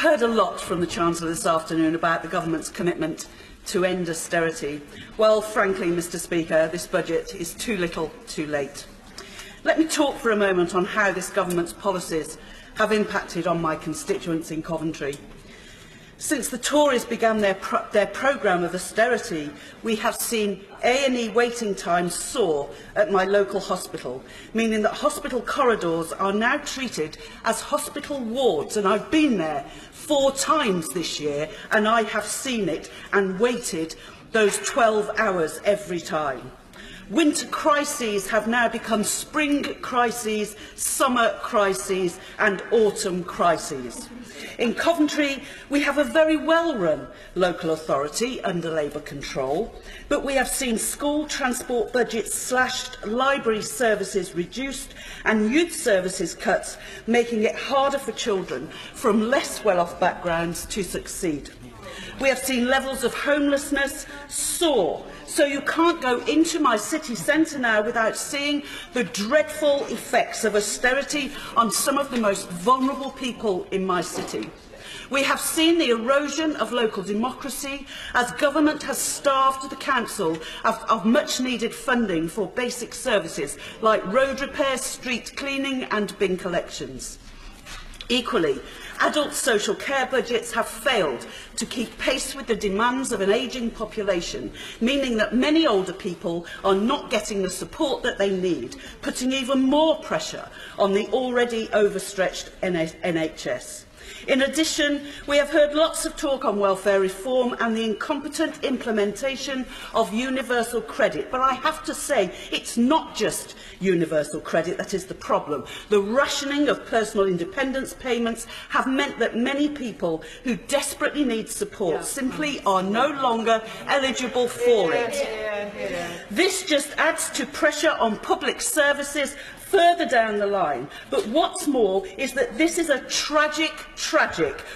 Heard a lot from the Chancellor this afternoon about the Government's commitment to end austerity. Well, frankly, Mr Speaker, this budget is too little, too late. Let me talk for a moment on how this Government's policies have impacted on my constituents in Coventry. Since the Tories began their programme of austerity, we have seen A&E waiting times soar at my local hospital, meaning that hospital corridors are now treated as hospital wards, and I've been there 4 times this year, and I have seen it and waited those 12 hours every time. Winter crises have now become spring crises, summer crises and autumn crises. In Coventry, we have a very well-run local authority under Labour control, but we have seen school transport budgets slashed, library services reduced and youth services cuts, making it harder for children from less well-off backgrounds to succeed. We have seen levels of homelessness soar, so you can't go into my city centre now without seeing the dreadful effects of austerity on some of the most vulnerable people in my city. We have seen the erosion of local democracy as government has starved the council of much-needed funding for basic services like road repairs, street cleaning and bin collections. Equally, adult social care budgets have failed to keep pace with the demands of an ageing population, meaning that many older people are not getting the support that they need, putting even more pressure on the already overstretched NHS. In addition, we have heard lots of talk on welfare reform and the incompetent implementation of universal credit, but I have to say it's not just universal credit that is the problem. The rationing of personal independence payments have meant that many people who desperately need support simply are no longer eligible for it. This just adds to pressure on public services further down the line. But what's more is that this is a tragic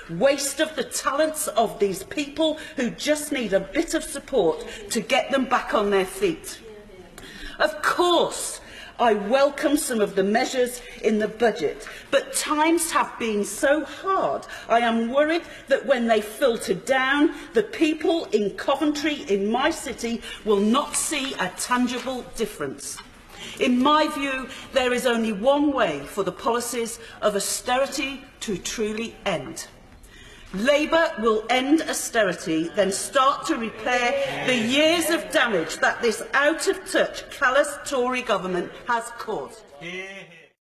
waste of the talents of these people who just need a bit of support to get them back on their feet. Of course, I welcome some of the measures in the budget, but times have been so hard. I am worried that when they filter down, the people in Coventry, in my city, will not see a tangible difference. In my view, there is only one way for the policies of austerity to truly end. Labour will end austerity, then start to repair the years of damage that this out-of-touch, callous Tory government has caused.